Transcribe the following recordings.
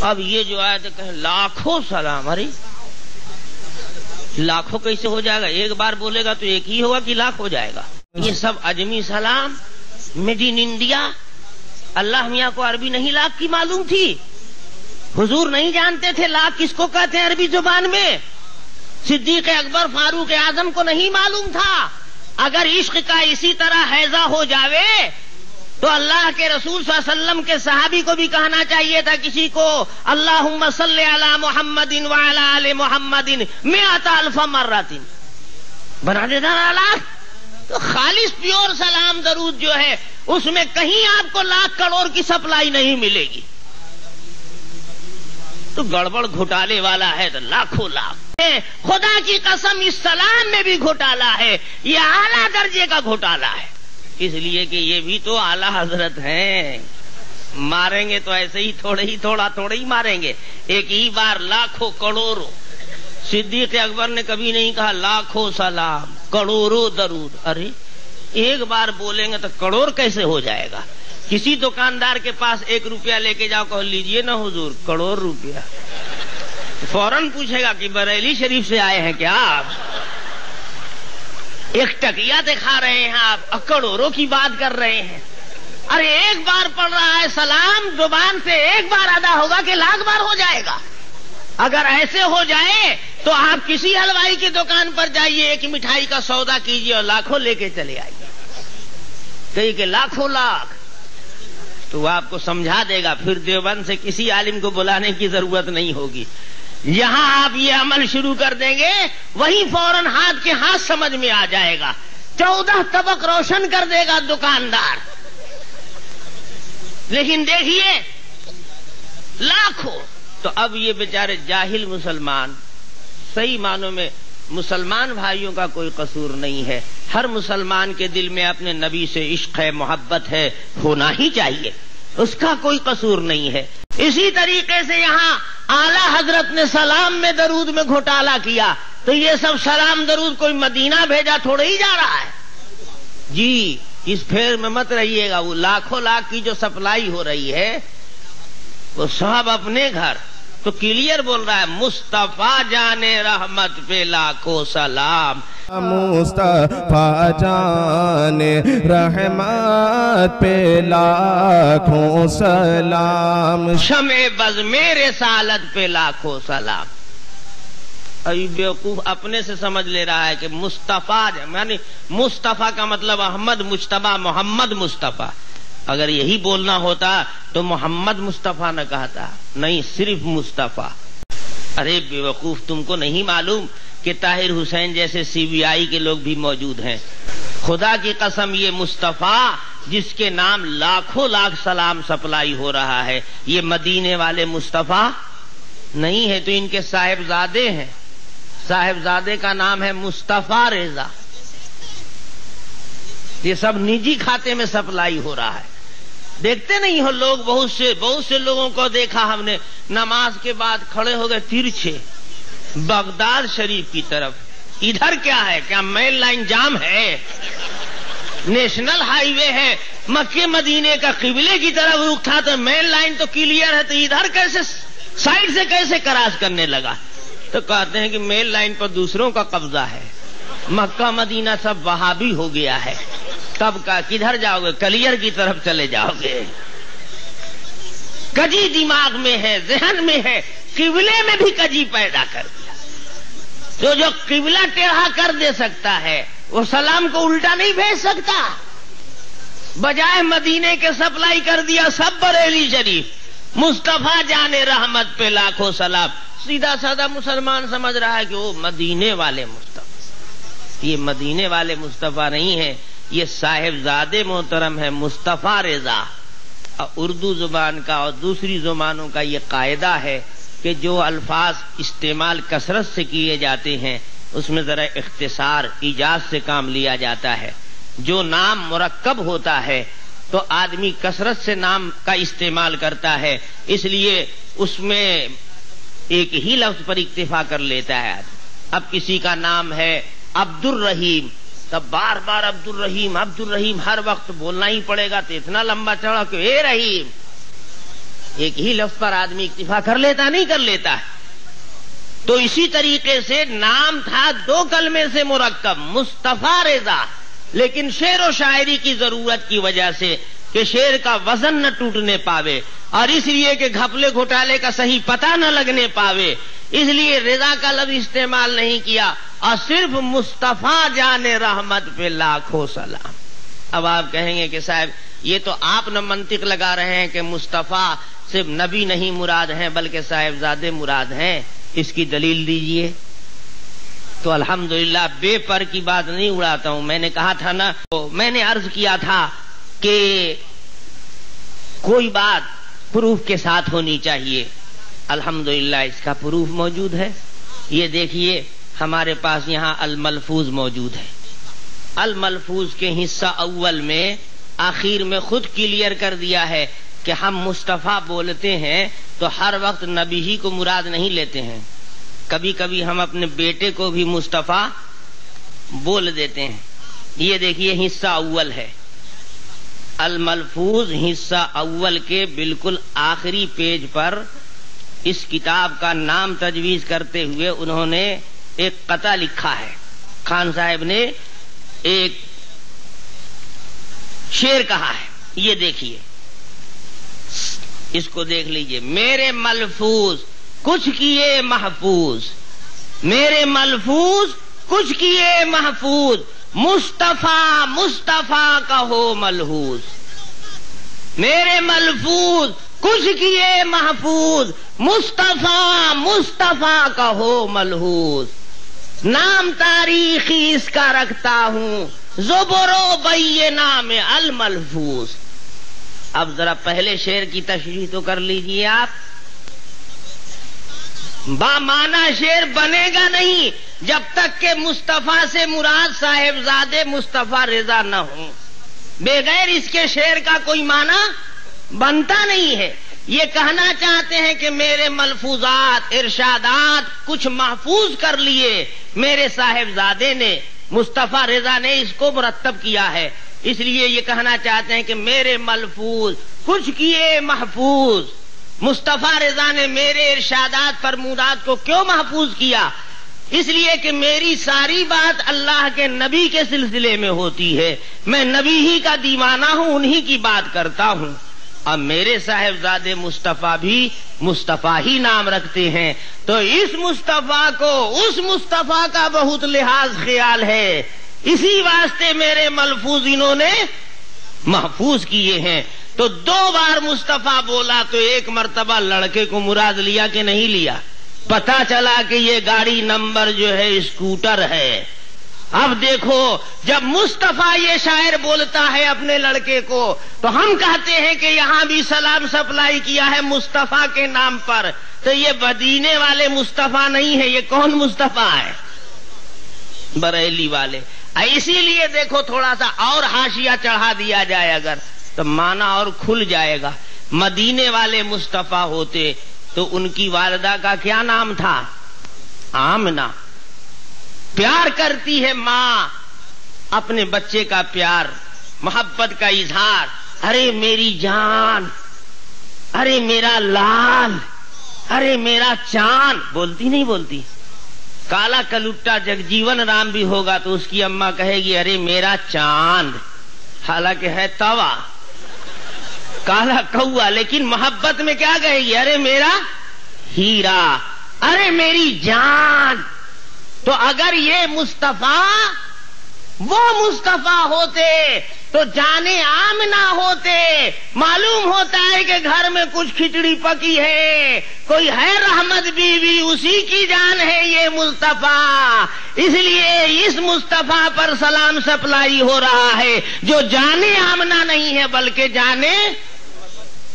اب یہ جو آیت کہیں لاکھوں سلام، ارے لاکھوں کیسے ہو جائے گا؟ ایک بار بولے گا تو ایک ہی ہوگا کہ لاکھ ہو جائے گا؟ یہ سب اجمی سلام، میڈ ان انڈیا۔ اللہ میاں کو عربی نہیں لاکھ کی معلوم تھی، حضور نہیں جانتے تھے لاکھ کس کو کہتے ہیں عربی زبان میں، صدیق اکبر فاروق اعظم کو نہیں معلوم تھا۔ اگر عشق کا اسی طرح حیضہ ہو جاوے تو اللہ کے رسول صلی اللہ علیہ وسلم کے صحابی کو بھی کہنا چاہیے تھا کسی کو اللہم صلی علی محمد وعلی آل محمد 100,000 مرۃ، بنا دیتا لاکھ۔ تو خالص پیور سلام درود جو ہے اس میں کہیں آپ کو لاکھ کروڑ کی سپلائی نہیں ملے گی۔ تو گڑبڑ گھوٹالے والا ہے تو لاکھوں لاکھ۔ خدا کی قسم اس سلام میں بھی گھوٹالا ہے، یہ اعلیٰ درجے کا گھوٹالا ہے، اس لیے کہ یہ بھی تو اعلیٰ حضرت ہیں۔ ماریں گے تو ایسے ہی تھوڑا ہی ماریں گے، ایک ہی بار لاکھوں کروڑوں۔ صدیق اکبر نے کبھی نہیں کہا لاکھوں سلام کروڑوں درود، ارے ایک بار بولیں گے تو کروڑ کیسے ہو جائے گا؟ کسی دکاندار کے پاس 1 روپیہ لے کے جاؤ، کہو لیجئے نا حضور کروڑ روپیہ، فوراً پوچھے گا کہ بریلی شریف سے آئے ہیں کیا آپ؟ ایک ٹکیا دکھا رہے ہیں آپ، کروڑوں کی بات کر رہے ہیں۔ ارے ایک بار پڑھ رہا ہے سلام، زبان سے ایک بار ادا ہوگا کہ لاکھ بار ہو جائے گا؟ اگر ایسے ہو جائے تو آپ کسی حلوائی کی دکان پر جائیے، ایک مٹھائی کا سودا کیجیے اور لاکھوں لے کے چلے آئیے، کہیں کہ لاکھوں لاکھ، تو وہ آپ کو سمجھا دے گا۔ پھر دیوبند سے کسی عالم کو بلانے کی ضرورت نہیں ہوگی، یہاں آپ یہ عمل شروع کر دیں گے وہیں فوراً ہاتھ کے ہاتھ سمجھ میں آ جائے گا، 14 طبق روشن کر دے گا دکاندار۔ لیکن دیکھیے لاکھوں، تو اب یہ بیچارے جاہل مسلمان، صحیح معنوں میں مسلمان بھائیوں کا کوئی قصور نہیں ہے، ہر مسلمان کے دل میں اپنے نبی سے عشق ہے، محبت ہے، ہونا ہی چاہیے، اس کا کوئی قصور نہیں ہے۔ اسی طریقے سے یہاں اعلی حضرت نے سلام میں درود میں گھوٹالا کیا، تو یہ سب سلام درود کوئی مدینہ بھیجا تھوڑے ہی جا رہا ہے جی، اس پھیر میں مت رہیے گا۔ وہ لاکھوں لاکھ کی جو سپلائی ہو رہی ہے وہ سب اپنے گھر، تو کلیئر بول رہا ہے مصطفیٰ جان رحمت پہ لاکھوں سلام، مصطفیٰ جان رحمت پہ لاکھوں سلام، شمع بز میرے رسالت پہ لاکھوں سلام۔ ابھی بیوقوف اپنے سے سمجھ لے رہا ہے کہ مصطفیٰ، یعنی مصطفیٰ کا مطلب احمد مجتبیٰ محمد مصطفیٰ، اگر یہی بولنا ہوتا تو محمد مصطفیٰ نہ کہتا، نہیں صرف مصطفیٰ۔ ارے بیوقوف، تم کو نہیں معلوم کہ طاہر حسین جیسے CBI کے لوگ بھی موجود ہیں؟ خدا کی قسم یہ مصطفیٰ جس کے نام لاکھوں لاکھ سلام سپلائی ہو رہا ہے، یہ مدینے والے مصطفیٰ نہیں ہے، تو ان کے صاحبزادے ہیں، صاحبزادے کا نام ہے مصطفیٰ رضا۔ یہ سب نجی کھاتے میں سپلائی ہو رہا ہے، دیکھتے نہیں ہو لوگ، بہت سے لوگوں کو دیکھا ہم نے نماز کے بعد کھڑے ہو گئے ترچھے بغداد شریف کی طرف۔ ادھر کیا ہے؟ کیا مین لائن جام ہے؟ نیشنل ہائی وے ہے، مکے مدینے کا قبلے کی طرف رخ تھا تو مین لائن تو کلیئر ہے، تو ادھر کیسے سائڈ سے کیسے کراس کرنے لگا؟ تو کہتے ہیں کہ مین لائن پر دوسروں کا قبضہ ہے، مکہ مدینہ سب وہابی ہو گیا ہے، تب کا کدھر جاؤ گے؟ کلیئر کی طرف چلے جاؤ گے۔ کجی دماغ میں ہے، ذہن میں ہے، قبلے میں بھی کجی پیدا کر دیا۔ جو قبلہ ٹیڑھا کر دے سکتا ہے وہ سلام کو الٹا نہیں بھیج سکتا، بجائے مدینے کے سپلائی کر دیا سب بریلی شریف، مصطفیٰ جان رحمت پہ لاکھوں سلام۔ سیدھا سادہ مسلمان سمجھ رہا ہے کہ وہ مدینے والے مصطفیٰ، یہ مدینے والے مصطفیٰ نہیں ہے، یہ صاحبزادے محترم ہے مصطفیٰ رضا۔ اردو زبان کا اور دوسری زبانوں کا یہ قاعدہ ہے کہ جو الفاظ استعمال کثرت سے کیے جاتے ہیں اس میں ذرا اختصار ایجاز سے کام لیا جاتا ہے۔ جو نام مرکب ہوتا ہے تو آدمی کثرت سے نام کا استعمال کرتا ہے، اس لیے اس میں ایک ہی لفظ پر اکتفا کر لیتا ہے۔ اب کسی کا نام ہے عبد الرحیم، تب بار بار عبد الرحیم عبد الرحیم ہر وقت بولنا ہی پڑے گا، تو اتنا لمبا چوڑا کہ اے رحیم، ایک ہی لفظ پر آدمی اکتفا کر لیتا نہیں کر لیتا ہے. تو اسی طریقے سے نام تھا 2 کلمے سے مرکب مصطفیٰ رضا، لیکن شعر و شاعری کی ضرورت کی وجہ سے کہ شعر کا وزن نہ ٹوٹنے پاوے، اور اس لیے کہ گھپلے گھوٹالے کا صحیح پتہ نہ لگنے پاوے، اس لیے رضا کا لفظ استعمال نہیں کیا اور صرف مصطفیٰ جان رحمت پہ لاکھوں سلام. اب آپ کہیں گے کہ صاحب یہ تو آپ نہ منطق لگا رہے ہیں کہ مصطفیٰ صرف نبی نہیں مراد ہیں بلکہ صاحبزادے مراد ہیں، اس کی دلیل دیجئے. تو الحمدللہ بے پر کی بات نہیں اڑاتا ہوں. میں نے کہا تھا نا، میں نے عرض کیا تھا کہ کوئی بات پروف کے ساتھ ہونی چاہیے. الحمدللہ اس کا پروف موجود ہے. یہ دیکھیے ہمارے پاس یہاں الملفوظ موجود ہے. الملفوظ کے حصہ اول میں آخر میں خود کلیئر کر دیا ہے کہ ہم مصطفیٰ بولتے ہیں تو ہر وقت نبی ہی کو مراد نہیں لیتے ہیں، کبھی کبھی ہم اپنے بیٹے کو بھی مصطفیٰ بول دیتے ہیں. یہ دیکھیے حصہ اول ہے. الملفوظ حصہ اول کے بالکل آخری پیج پر اس کتاب کا نام تجویز کرتے ہوئے انہوں نے ایک قطع لکھا ہے. خان صاحب نے ایک شعر کہا ہے، یہ دیکھیے، اس کو دیکھ لیجئے. میرے ملفوظ کچھ کیے محفوظ، میرے ملفوظ کچھ کیے محفوظ، مصطفیٰ مصطفیٰ کا ہو ملحوظ. میرے ملفوظ کچھ کیے محفوظ، مصطفیٰ مصطفیٰ کا ہو ملحوظ. نام تاریخی اس کا رکھتا ہوں، زبر و بینہ میں الملفوظ. اب ذرا پہلے شعر کی تشریح تو کر لیجئے آپ. بامعنی شعر بنے گا نہیں جب تک کہ مصطفیٰ سے مراد صاحبزادے مصطفیٰ رضا نہ ہوں. بغیر اس کے شعر کا کوئی معنی بنتا نہیں ہے. یہ کہنا چاہتے ہیں کہ میرے ملفوظات ارشادات کچھ محفوظ کر لیے میرے صاحبزادے نے، مصطفیٰ رضا نے اس کو مرتب کیا ہے. اس لیے یہ کہنا چاہتے ہیں کہ میرے ملفوظ کچھ کیے محفوظ. مصطفیٰ رضا نے میرے ارشادات فرمودات کو کیوں محفوظ کیا؟ اس لیے کہ میری ساری بات اللہ کے نبی کے سلسلے میں ہوتی ہے. میں نبی ہی کا دیوانہ ہوں، انہی کی بات کرتا ہوں. اب میرے صاحبزادے مصطفیٰ بھی مصطفیٰ ہی نام رکھتے ہیں، تو اس مصطفیٰ کو اس مصطفیٰ کا بہت لحاظ خیال ہے. اسی واسطے میرے ملفوظ انہوں نے محفوظ کیے ہیں. تو 2 بار مصطفیٰ بولا تو 1 مرتبہ لڑکے کو مراد لیا کہ نہیں لیا؟ پتا چلا کہ یہ گاڑی نمبر جو ہے اسکوٹر ہے. اب دیکھو جب مصطفیٰ یہ شاعر بولتا ہے اپنے لڑکے کو تو ہم کہتے ہیں کہ یہاں بھی سلام سپلائی کیا ہے مصطفیٰ کے نام پر. تو یہ مدینے والے مصطفیٰ نہیں ہے، یہ کون مصطفیٰ ہے؟ بریلی والے. اسی لیے دیکھو تھوڑا سا اور حاشیہ چڑھا دیا جائے اگر تو معنی اور کھل جائے گا. مدینے والے مصطفیٰ ہوتے تو ان کی والدہ کا کیا نام تھا؟ آمنہ. پیار کرتی ہے ماں اپنے بچے کا پیار، محبت کا اظہار. ارے میری جان، ارے میرا لال، ارے میرا چاند. بولتی نہیں بولتی؟ کالا کلوٹا جگجیون رام بھی ہوگا تو اس کی اماں کہے گی ارے میرا چاند، حالانکہ ہے توا کالا کوا، لیکن محبت میں کیا کہے گی؟ ارے میرا ہیرا، ارے میری جان. تو اگر یہ مصطفیٰ وہ مصطفیٰ ہوتے تو جانے آمنہ ہوتے. معلوم ہوتا ہے کہ گھر میں کچھ کھچڑی پکی ہے، کوئی ہے رحمت بیوی، اسی کی جان ہے یہ مصطفیٰ. اس لیے اس مصطفیٰ پر سلام سپلائی ہو رہا ہے جو جانے آمنہ نہیں ہے بلکہ جانے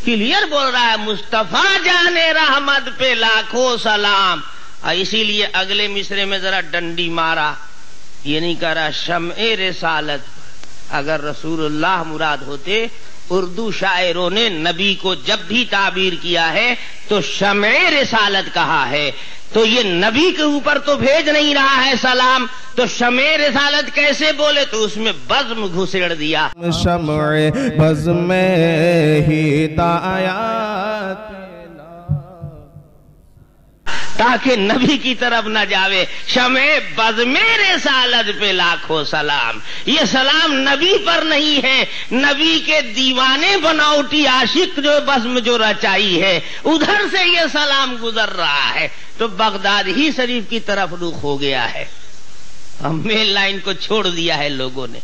کلیئر بول رہا ہے مصطفیٰ جانے رحمت پہ لاکھوں سلام. اسی لیے اگلے مصرے میں ذرا ڈنڈی مارا. یہ نہیں کہہ رہا شمع رسالت. اگر رسول اللہ مراد ہوتے، اردو شاعروں نے نبی کو جب بھی تعبیر کیا ہے تو شمع رسالت کہا ہے. تو یہ نبی کے اوپر تو بھیج نہیں رہا ہے سلام، تو شمع رسالت کیسے بولے؟ تو اس میں بزم گھسیڑ دیا. شمع بزم ہدایات تاکہ نبی کی طرف نہ جاوے. شمع بزم رسالت پہ لاکھوں سلام. یہ سلام نبی پر نہیں ہے، نبی کے دیوانے بناوٹی عاشق جو بزم جو رچائی ہے ادھر سے یہ سلام گزر رہا ہے. تو بغداد ہی شریف کی طرف رخ ہو گیا ہے. ہم مین لائن کو چھوڑ دیا ہے لوگوں نے.